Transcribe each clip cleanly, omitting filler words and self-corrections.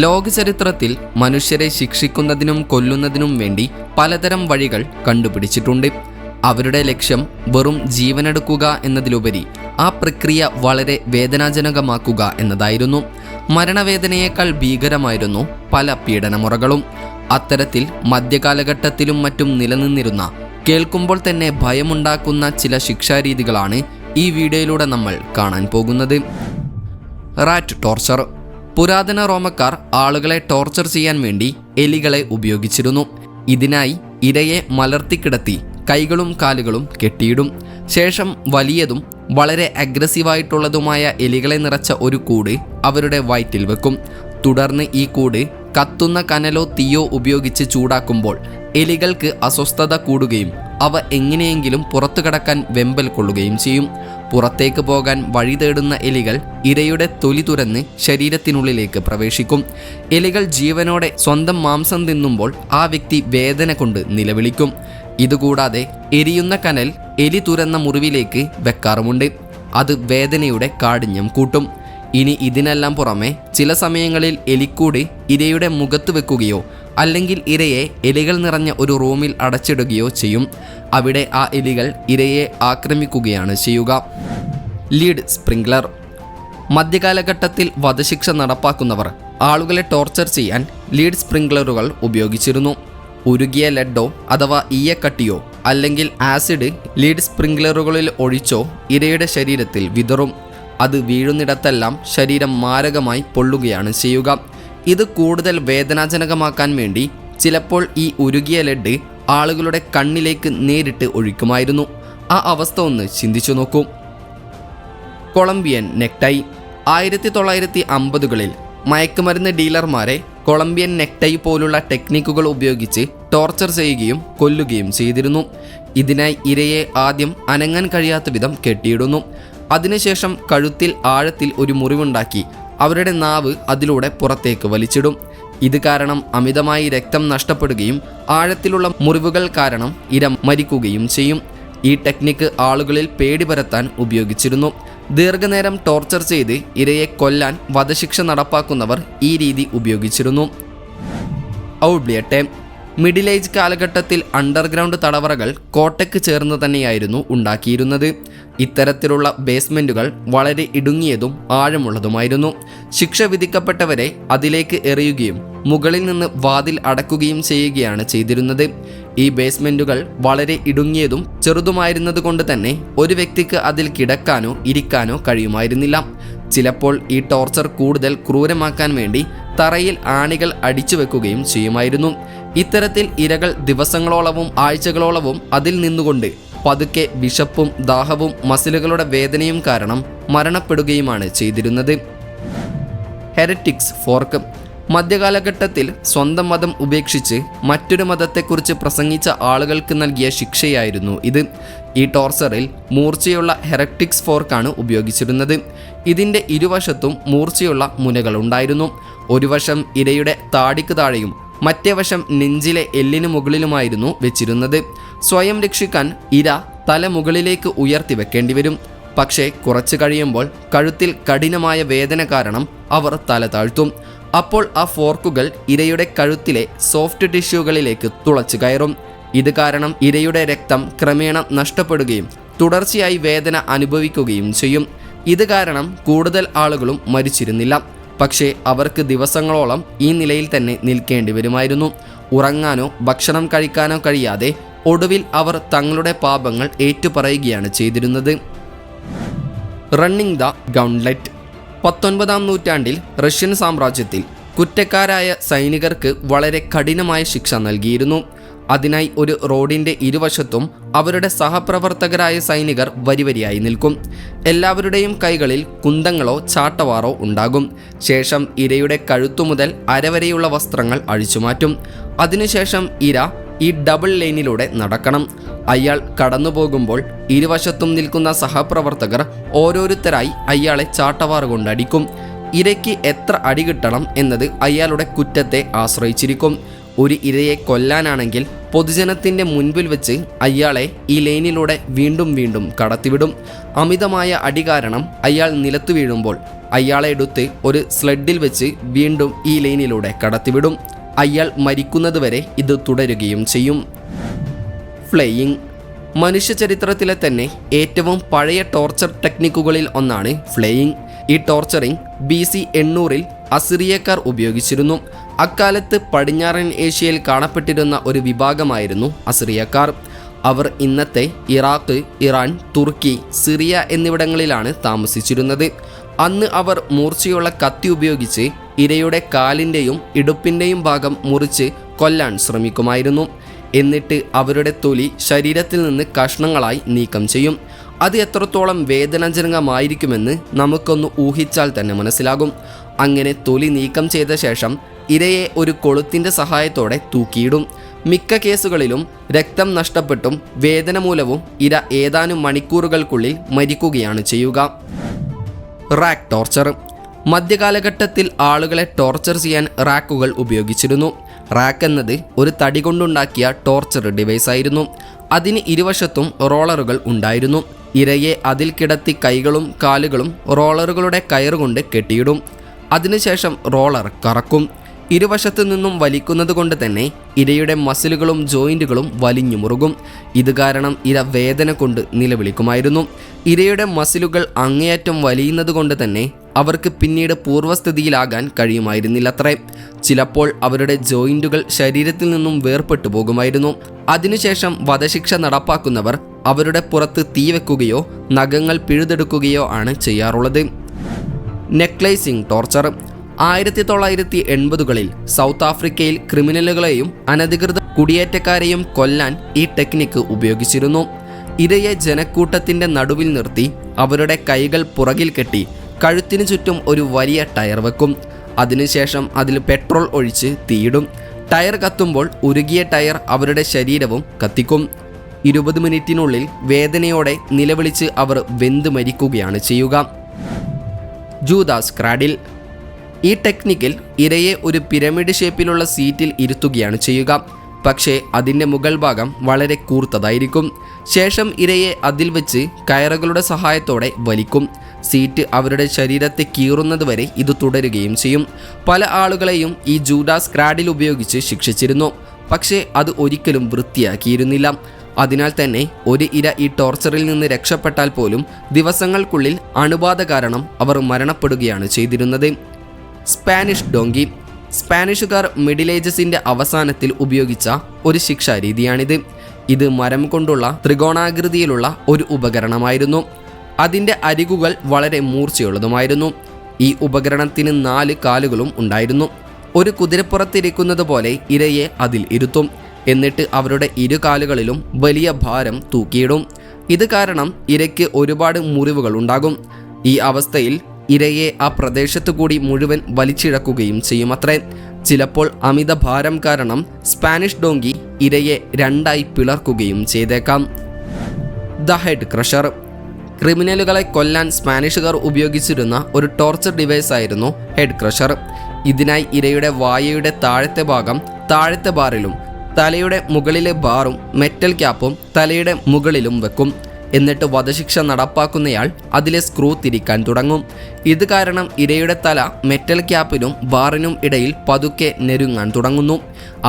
ലോകചരിത്രത്തിൽ മനുഷ്യരെ ശിക്ഷിക്കുന്നതിനും കൊല്ലുന്നതിനും വേണ്ടി പലതരം വഴികൾ കണ്ടുപിടിച്ചിട്ടുണ്ട്. അവരുടെ ലക്ഷ്യം വെറും ജീവനെടുക്കുക എന്നതിലുപരി ആ പ്രക്രിയ വളരെ വേദനാജനകമാക്കുക എന്നതായിരുന്നു. മരണവേദനയേക്കാൾ ഭീകരമായിരുന്നു പല പീഡനമുറകളും. അത്തരത്തിൽ മധ്യകാലഘട്ടത്തിലും മറ്റും നിലനിന്നിരുന്ന, കേൾക്കുമ്പോൾ തന്നെ ഭയമുണ്ടാക്കുന്ന ചില ശിക്ഷാരീതികളാണ് ഈ വീഡിയോയിലൂടെ നമ്മൾ കാണാൻ പോകുന്നത്. Rat torture. പുരാതന റോമക്കാർ ആളുകളെ ടോർച്ചർ ചെയ്യാൻ വേണ്ടി എലികളെ ഉപയോഗിച്ചിരുന്നു. ഇതിനായി ഇരയെ മലർത്തിക്കിടത്തി കൈകളും കാലുകളും കെട്ടിയിടും. ശേഷം വലിയതും വളരെ അഗ്രസീവായിട്ടുള്ളതുമായ എലികളെ നിറച്ച ഒരു കൂട് അവരുടെ വയറ്റിൽ വെക്കും. തുടർന്ന് ഈ കൂട് കത്തുന്ന കനലോ തീയോ ഉപയോഗിച്ച് ചൂടാക്കുമ്പോൾ എലികൾക്ക് അസ്വസ്ഥത കൂടുകയും അവ എങ്ങനെയെങ്കിലും പുറത്തു കടക്കാൻ വെമ്പൽ കൊള്ളുകയും ചെയ്യും. പുറത്തേക്ക് പോകാൻ വഴി തേടുന്ന എലികൾ ഇരയുടെ തൊലി തുരന്ന് ശരീരത്തിനുള്ളിലേക്ക് പ്രവേശിക്കും. എലികൾ ജീവനോടെ സ്വന്തം മാംസം തിന്നുമ്പോൾ ആ വ്യക്തി വേദന കൊണ്ട് നിലവിളിക്കും. ഇതുകൂടാതെ എരിയുന്ന കനൽ എലി തുരന്ന മുറിവിലേക്ക് വെക്കാറുമുണ്ട്. അത് വേദനയുടെ കാഠിന്യം കൂട്ടും. ഇനി ഇതിനെല്ലാം പുറമെ ചില സമയങ്ങളിൽ എലിക്കൂട് ഇരയുടെ മുഖത്ത് വെക്കുകയോ അല്ലെങ്കിൽ ഇരയെ എലികൾ നിറഞ്ഞ ഒരു റൂമിൽ അടച്ചിടുകയോ ചെയ്യും. അവിടെ ആ എലികൾ ഇരയെ ആക്രമിക്കുകയാണ് ചെയ്യുക. Lead sprinkler. മധ്യകാലഘട്ടത്തിൽ വധശിക്ഷ നടപ്പാക്കുന്നവർ ആളുകളെ ടോർച്ചർ ചെയ്യാൻ ലീഡ് സ്പ്രിംഗ്ലറുകൾ ഉപയോഗിച്ചിരുന്നു. ഉരുകിയ ലഡോ അഥവാ ഈയക്കട്ടിയോ അല്ലെങ്കിൽ ആസിഡ് ലീഡ് സ്പ്രിംഗ്ലറുകളിൽ ഒഴിച്ചോ ഇരയുടെ ശരീരത്തിൽ വിതറും. അത് വീഴുന്നിടത്തെല്ലാം ശരീരം മാരകമായി പൊള്ളുകയാണ് ചെയ്യുക. ഇത് കൂടുതൽ വേദനാജനകമാക്കാൻ വേണ്ടി ചിലപ്പോൾ ഈ ഉരുകിയ ലഡ് ആളുകളുടെ കണ്ണിലേക്ക് നേരിട്ട് ഒഴിക്കുമായിരുന്നു. ആ അവസ്ഥ ഒന്ന് ചിന്തിച്ചു നോക്കൂ. Colombian necktie. 1950കളിൽ മയക്കുമരുന്ന് ഡീലർമാരെ കൊളംബിയൻ നെക്ടൈ പോലുള്ള ടെക്നിക്കുകൾ ഉപയോഗിച്ച് ടോർച്ചർ ചെയ്യുകയും കൊല്ലുകയും ചെയ്തിരുന്നു. ഇതിനായി ഇരയെ ആദ്യം അനങ്ങാൻ കഴിയാത്ത വിധം കെട്ടിയിടുന്നു. അതിനുശേഷം കഴുത്തിൽ ആഴത്തിൽ ഒരു മുറിവുണ്ടാക്കി അവരുടെ നാവ് അതിലൂടെ പുറത്തേക്ക് വലിച്ചിടും. ഇത് കാരണം അമിതമായി രക്തം നഷ്ടപ്പെടുകയും ആഴത്തിലുള്ള മുറിവുകൾ കാരണം ഇര മരിക്കുകയും ചെയ്യും. ഈ ടെക്നിക്ക് ആളുകളിൽ പേടി പരത്താൻ ഉപയോഗിച്ചിരുന്നു. ദീർഘനേരം ടോർച്ചർ ചെയ്ത് ഇരയെ കൊല്ലാൻ വധശിക്ഷ നടപ്പാക്കുന്നവർ ഈ രീതി ഉപയോഗിച്ചിരുന്നു. ഔട്ട്ലിയട്ടെ. മിഡിൽ ഏജ് കാലഘട്ടത്തിൽ അണ്ടർഗ്രൗണ്ട് തടവറകൾ കോട്ടയ്ക്ക് ചേർന്ന് തന്നെയായിരുന്നു ഉണ്ടാക്കിയിരുന്നത്. ഇത്തരത്തിലുള്ള ബേസ്മെൻറ്റുകൾ വളരെ ഇടുങ്ങിയതും ആഴമുള്ളതുമായിരുന്നു. ശിക്ഷ വിധിക്കപ്പെട്ടവരെ അതിലേക്ക് എറിയുകയും മുകളിൽ നിന്ന് വാതിൽ അടക്കുകയും ചെയ്യുകയാണ് ചെയ്തിരുന്നത്. ഈ ബേസ്മെൻറ്റുകൾ വളരെ ഇടുങ്ങിയതും ചെറുതുമായിരുന്നത് കൊണ്ട് തന്നെ ഒരു വ്യക്തിക്ക് അതിൽ കിടക്കാനോ ഇരിക്കാനോ കഴിയുമായിരുന്നില്ല. ചിലപ്പോൾ ഈ ടോർച്ചർ കൂടുതൽ ക്രൂരമാക്കാൻ വേണ്ടി തറയിൽ ആണികൾ അടിച്ചു വെക്കുകയും ചെയ്യുമായിരുന്നു. ഇത്തരത്തിൽ ഇരകൾ ദിവസങ്ങളോളവും ആഴ്ചകളോളവും അതിൽ നിന്നുകൊണ്ട് പതുക്കെ വിശപ്പും ദാഹവും മസിലുകളുടെ വേദനയും കാരണം മരണപ്പെടുകയുമാണ് ചെയ്തിരുന്നത്. ഹെരറ്റിക്സ് ഫോർക്ക്. മധ്യകാലഘട്ടത്തിൽ സ്വന്തം മതം ഉപേക്ഷിച്ച് മറ്റൊരു മതത്തെക്കുറിച്ച് പ്രസംഗിച്ച ആളുകൾക്ക് നൽകിയ ശിക്ഷയായിരുന്നു ഇത്. ഈ ടോർച്ചറിൽ മൂർച്ചയുള്ള ഹെററ്റിക്സ് ഫോർക്കാണ് ഉപയോഗിച്ചിരുന്നത്. ഇതിൻ്റെ ഇരുവശത്തും മൂർച്ചയുള്ള മുനകളുണ്ടായിരുന്നു. ഒരു വശം ഇരയുടെ താടിക്ക് താഴെയും മറ്റേ വശം നെഞ്ചിലെ എല്ലിന് മുകളിലുമായിരുന്നു വെച്ചിരുന്നത്. സ്വയം രക്ഷിക്കാൻ ഇര തല മുകളിലേക്ക് ഉയർത്തി വെക്കേണ്ടി വരും. പക്ഷേ കുറച്ച് കഴിയുമ്പോൾ കഴുത്തിൽ കഠിനമായ വേദന കാരണം അവർ തല താഴ്ത്തും. അപ്പോൾ ആ ഫോർക്കുകൾ ഇരയുടെ കഴുത്തിലെ സോഫ്റ്റ് ടിഷ്യൂകളിലേക്ക് തുളച്ചു കയറും. ഇത് കാരണം ഇരയുടെ രക്തം ക്രമേണ നഷ്ടപ്പെടുകയും തുടർച്ചയായി വേദന അനുഭവിക്കുകയും ചെയ്യും. ഇത് കാരണം കൂടുതൽ ആളുകളും മരിച്ചിരുന്നില്ല. പക്ഷേ അവർക്ക് ദിവസങ്ങളോളം ഈ നിലയിൽ തന്നെ നിൽക്കേണ്ടി വരുമായിരുന്നു. ഉറങ്ങാനോ ഭക്ഷണം കഴിക്കാനോ കഴിയാതെ ഒടുവിൽ അവർ തങ്ങളുടെ പാപങ്ങൾ ഏറ്റുപറയുകയാണ് ചെയ്തിരുന്നത്. Running the ഗൗൺലെറ്റ്. 19ാം നൂറ്റാണ്ടിൽ റഷ്യൻ സാമ്രാജ്യത്തിൽ കുറ്റക്കാരായ സൈനികർക്ക് വളരെ കഠിനമായ ശിക്ഷ നൽകിയിരുന്നു. അതിനായി ഒരു റോഡിൻ്റെ ഇരുവശത്തും അവരുടെ സഹപ്രവർത്തകരായ സൈനികർ വരിവരിയായി നിൽക്കും. എല്ലാവരുടെയും കൈകളിൽ കുന്തങ്ങളോ ചാട്ടവാറോ ഉണ്ടാകും. ശേഷം ഇരയുടെ കഴുത്തു മുതൽ അരവരെയുള്ള വസ്ത്രങ്ങൾ അഴിച്ചുമാറ്റും. അതിനുശേഷം ഇര ഈ ഡബിൾ ലൈനിലൂടെ നടക്കണം. അയാൾ കടന്നു പോകുമ്പോൾ ഇരുവശത്തും നിൽക്കുന്ന സഹപ്രവർത്തകർ ഓരോരുത്തരായി അയാളെ ചാട്ടവാറ് കൊണ്ടടിക്കും. ഇരയ്ക്ക് എത്ര അടി കിട്ടണം എന്നത് അയാളുടെ കുറ്റത്തെ ആശ്രയിച്ചിരിക്കും. ഒരു ഇരയെ കൊല്ലാനാണെങ്കിൽ പൊതുജനത്തിൻ്റെ മുൻപിൽ വെച്ച് അയാളെ ഈ ലൈനിലൂടെ വീണ്ടും വീണ്ടും കടത്തിവിടും. അമിതമായ അടി കാരണം അയാൾ നിലത്തു വീഴുമ്പോൾ അയാളെ എടുത്ത് ഒരു സ്ലെഡിൽ വെച്ച് വീണ്ടും ഈ ലൈനിലൂടെ കടത്തിവിടും. അയാൾ മരിക്കുന്നതുവരെ ഇത് തുടരുകയും ചെയ്യും. ഫ്ലെയിങ്. മനുഷ്യ ചരിത്രത്തിലെ തന്നെ ഏറ്റവും പഴയ ടോർച്ചർ ടെക്നിക്കുകളിൽ ഒന്നാണ് ഫ്ലെയിങ്. ഈ ടോർച്ചറിങ് BC 800-ൽ അസിറിയക്കാർ ഉപയോഗിച്ചിരുന്നു. അക്കാലത്ത് പടിഞ്ഞാറൻ ഏഷ്യയിൽ കാണപ്പെട്ടിരുന്ന ഒരു വിഭാഗമായിരുന്നു അസിറിയക്കാർ. അവർ ഇന്നത്തെ ഇറാഖ്, ഇറാൻ, തുർക്കി, സിറിയ എന്നിവിടങ്ങളിലാണ് താമസിച്ചിരുന്നത്. അന്ന് അവർ മൂർച്ചയുള്ള കത്തി ഉപയോഗിച്ച് ഇരയുടെ കാലിൻ്റെയും ഇടുപ്പിൻ്റെയും ഭാഗം മുറിച്ച് കൊല്ലാൻ ശ്രമിക്കുമായിരുന്നു. എന്നിട്ട് അവരുടെ തൊലി ശരീരത്തിൽ നിന്ന് കഷ്ണങ്ങളായി നീക്കം ചെയ്യും. അത് എത്രത്തോളം വേദനാജനകമായിരിക്കുമെന്ന് നമുക്കൊന്ന് ഊഹിച്ചാൽ തന്നെ മനസ്സിലാകും. അങ്ങനെ തൊലി നീക്കം ചെയ്ത ശേഷം ഇരയെ ഒരു കൊളുത്തിൻ്റെ സഹായത്തോടെ തൂക്കിയിടും. മിക്ക കേസുകളിലും രക്തം നഷ്ടപ്പെട്ടും വേദന മൂലവും ഇര ഏതാനും മണിക്കൂറുകൾക്കുള്ളിൽ മരിക്കുകയാണ് ചെയ്യുക. Rack torture. മധ്യകാലഘട്ടത്തിൽ ആളുകളെ ടോർച്ചർ ചെയ്യാൻ റാക്കുകൾ ഉപയോഗിച്ചിരുന്നു. റാക്ക് എന്നത് ഒരു തടി കൊണ്ടുണ്ടാക്കിയ ടോർച്ചർ ഡിവൈസ് ആയിരുന്നു. അതിന് ഇരുവശത്തും റോളറുകൾ ഉണ്ടായിരുന്നു. ഇരയെ അതിൽ കിടത്തി കൈകളും കാലുകളും റോളറുകളുടെ കയറുകൊണ്ട് കെട്ടിയിടും. അതിനുശേഷം റോളർ കറക്കും. ഇരുവശത്തു നിന്നും വലിക്കുന്നത് കൊണ്ട് തന്നെ ഇരയുടെ മസിലുകളും ജോയിൻറ്റുകളും വലിഞ്ഞു മുറുകും. ഇത് കാരണം ഇര വേദന കൊണ്ട് നിലവിളിക്കുമായിരുന്നു. ഇരയുടെ മസിലുകൾ അങ്ങേയറ്റം വലിയുന്നത് കൊണ്ട് തന്നെ അവർക്ക് പിന്നീട് പൂർവ്വസ്ഥിതിയിലാകാൻ കഴിയുമായിരുന്നില്ലത്രേ. ചിലപ്പോൾ അവരുടെ ജോയിൻറ്റുകൾ ശരീരത്തിൽ നിന്നും വേർപെട്ടു പോകുമായിരുന്നു. അതിനുശേഷം വധശിക്ഷ നടപ്പാക്കുന്നവർ അവരുടെ പുറത്ത് തീ വെക്കുകയോ നഖങ്ങൾ പിഴുതെടുക്കുകയോ ആണ് ചെയ്യാറുള്ളത്. നെക്ലേസിംഗ് ടോർച്ചർ. 1980-കളിൽ സൗത്ത് ആഫ്രിക്കയിൽ ക്രിമിനലുകളെയും അനധികൃത കുടിയേറ്റക്കാരെയും കൊല്ലാൻ ഈ ടെക്നിക്ക് ഉപയോഗിച്ചിരുന്നു. ഇരയെ ജനക്കൂട്ടത്തിൻ്റെ നടുവിൽ നിർത്തി അവരുടെ കൈകൾ പുറകിൽ കെട്ടി കഴുത്തിനു ചുറ്റും ഒരു വലിയ ടയർ വെക്കും. അതിനുശേഷം അതിൽ പെട്രോൾ ഒഴിച്ച് തീയിടും. ടയർ കത്തുമ്പോൾ ഉരുകിയ ടയർ അവരുടെ ശരീരവും കത്തിക്കും. 20 മിനിറ്റിനുള്ളിൽ വേദനയോടെ നിലവിളിച്ച് അവർ വെന്ത് മരിക്കുകയാണ് ചെയ്യുക. Judas cradle. ഈ ടെക്നിക്കിൽ ഇരയെ ഒരു പിരമിഡ് ഷേപ്പിലുള്ള സീറ്റിൽ ഇരുത്തുകയാണ് ചെയ്യുക. പക്ഷേ അതിൻ്റെ മുകൾ ഭാഗം വളരെ കൂർത്തതായിരിക്കും. ശേഷം ഇരയെ അതിൽ വെച്ച് കയറുകളുടെ സഹായത്തോടെ വലിക്കും. സീറ്റ് അവരുടെ ശരീരത്തെ കീറുന്നതുവരെ ഇത് തുടരുകയും ചെയ്യും. പല ആളുകളെയും ഈ ജൂഡാസ് ക്രാഡിൽ ഉപയോഗിച്ച് ശിക്ഷിച്ചിരുന്നു. പക്ഷേ അത് ഒരിക്കലും വൃത്തിയാക്കിയിരുന്നില്ല. അതിനാൽ തന്നെ ഒരു ഇര ഈ ടോർച്ചറിൽ നിന്ന് രക്ഷപ്പെട്ടാൽ പോലും ദിവസങ്ങൾക്കുള്ളിൽ അണുബാധ കാരണം അവർ മരണപ്പെടുകയാണ് ചെയ്തിരുന്നത്. Spanish donkey. സ്പാനിഷുകാർ മിഡിൽ ഏജസിൻ്റെ അവസാനത്തിൽ ഉപയോഗിച്ച ഒരു ശിക്ഷാരീതിയാണിത്. ഇത് മരം കൊണ്ടുള്ള ത്രികോണാകൃതിയിലുള്ള ഒരു ഉപകരണമായിരുന്നു. അതിൻ്റെ അരികുകൾ വളരെ മൂർച്ചയുള്ളതുമായിരുന്നു. ഈ ഉപകരണത്തിന് 4 കാലുകളും ഉണ്ടായിരുന്നു. ഒരു കുതിരപ്പുറത്തിരിക്കുന്നത് പോലെ ഇരയെ അതിൽ ഇരുത്തും. എന്നിട്ട് അവരുടെ 2 കാലുകളിലും വലിയ ഭാരം തൂക്കിയിടും. ഇത് കാരണം ഇരയ്ക്ക് ഒരുപാട് മുറിവുകൾ ഉണ്ടാകും. ഈ അവസ്ഥയിൽ ഇരയെ ആ പ്രദേശത്തു കൂടി മുഴുവൻ വലിച്ചിഴക്കുകയും ചെയ്യുമത്രേ. ചിലപ്പോൾ അമിത ഭാരം കാരണം സ്പാനിഷ് ഡോങ്കി ഇരയെ 2ആയി പിളർക്കുകയും ചെയ്തേക്കാം. The head crusher. ക്രിമിനലുകളെ കൊല്ലാൻ സ്പാനിഷുകാർ ഉപയോഗിച്ചിരുന്ന ഒരു ടോർച്ചർ ഡിവൈസ് ആയിരുന്നു ഹെഡ് ക്രഷർ. ഇതിനായി ഇരയുടെ വായയുടെ താഴത്തെ ഭാഗം താഴത്തെ ബാറിലും തലയുടെ മുകളിലെ ബാറും മെറ്റൽ ക്യാപ്പും തലയുടെ മുകളിലും വെക്കും. എന്നിട്ട് വധശിക്ഷ നടപ്പാക്കുന്നയാൾ അതിലെ സ്ക്രൂ തിരിക്കാൻ തുടങ്ങും. ഇത് കാരണം ഇരയുടെ തല മെറ്റൽ ക്യാപ്പിനും ബാറിനും ഇടയിൽ പതുക്കെ ഞെരുങ്ങാൻ തുടങ്ങുന്നു.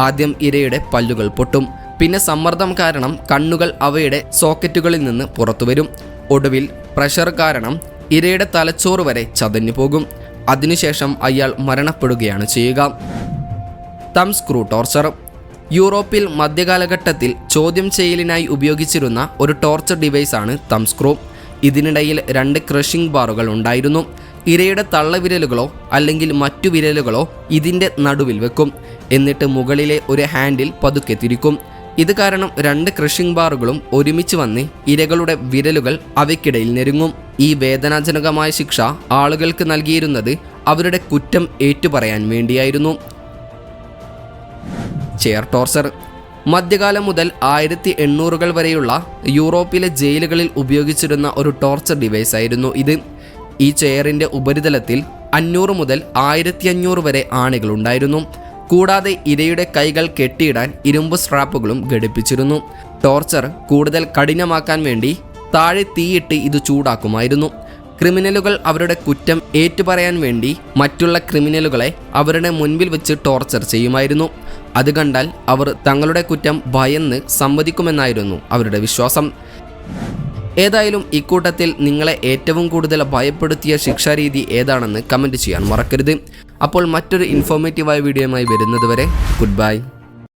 ആദ്യം ഇരയുടെ പല്ലുകൾ പൊട്ടും. പിന്നെ സമ്മർദ്ദം കാരണം കണ്ണുകൾ അവയുടെ സോക്കറ്റുകളിൽ നിന്ന് പുറത്തുവരും. ഒടുവിൽ പ്രഷർ കാരണം ഇരയുടെ തലച്ചോറ് വരെ ചതഞ്ഞു പോകും. അതിനുശേഷം അയാൾ മരണപ്പെടുകയാണ് ചെയ്യുക. തം സ്ക്രൂ ടോർച്ചർ. യൂറോപ്പിൽ മധ്യകാലഘട്ടത്തിൽ ചോദ്യം ചെയ്യലിനായി ഉപയോഗിച്ചിരുന്ന ഒരു ടോർച്ചർ ഡിവൈസാണ് തം സ്ക്രൂ. ഇതിനിടയിൽ 2 ക്രഷിംഗ് ബാറുകൾ ഉണ്ടായിരുന്നു. ഇരയുടെ തള്ളവിരലുകളോ അല്ലെങ്കിൽ മറ്റു വിരലുകളോ ഇതിൻ്റെ നടുവിൽ വെക്കും. എന്നിട്ട് മുകളിലെ ഒരു ഹാൻഡിൽ പതുക്കെ തിരിക്കും. ഇത് കാരണം 2 ക്രഷിംഗ് ബാറുകളും ഒരുമിച്ച് വന്ന് ഇരകളുടെ വിരലുകൾ അവയ്ക്കിടയിൽ ഞെരുങ്ങും. ഈ വേദനാജനകമായ ശിക്ഷ ആളുകൾക്ക് നൽകിയിരുന്നത് അവരുടെ കുറ്റം ഏറ്റുപറയാൻ വേണ്ടിയായിരുന്നു. Chair torture. മധ്യകാലം മുതൽ 1800-കൾ വരെയുള്ള യൂറോപ്പിലെ ജയിലുകളിൽ ഉപയോഗിച്ചിരുന്ന ഒരു ടോർച്ചർ ഡിവൈസ് ആയിരുന്നു ഇത്. ഈ ചെയറിൻ്റെ ഉപരിതലത്തിൽ 500 മുതൽ 1500 വരെ ആണികളുണ്ടായിരുന്നു. കൂടാതെ ഇരയുടെ കൈകൾ കെട്ടിയിടാൻ ഇരുമ്പ് സ്ട്രാപ്പുകളും ഘടിപ്പിച്ചിരുന്നു. ടോർച്ചർ കൂടുതൽ കഠിനമാക്കാൻ വേണ്ടി താഴെ തീയിട്ട് ഇത് ചൂടാക്കുമായിരുന്നു. ക്രിമിനലുകൾ അവരുടെ കുറ്റം ഏറ്റുപറയാൻ വേണ്ടി മറ്റുള്ള ക്രിമിനലുകളെ അവരുടെ മുൻപിൽ വെച്ച് ടോർച്ചർ ചെയ്യുമായിരുന്നു. അത് കണ്ടാൽ അവർ തങ്ങളുടെ കുറ്റം ഭയന്ന് സമ്മതിക്കുമെന്നായിരുന്നു അവരുടെ വിശ്വാസം. ഏതായാലും ഇക്കൂട്ടത്തിൽ നിങ്ങളെ ഏറ്റവും കൂടുതൽ ഭയപ്പെടുത്തിയ ശിക്ഷാരീതി ഏതാണെന്ന് കമൻറ്റ് ചെയ്യാൻ മറക്കരുത്. അപ്പോൾ മറ്റൊരു ഇൻഫോർമേറ്റീവായ വീഡിയോയുമായി വരുന്നതുവരെ ഗുഡ് ബൈ.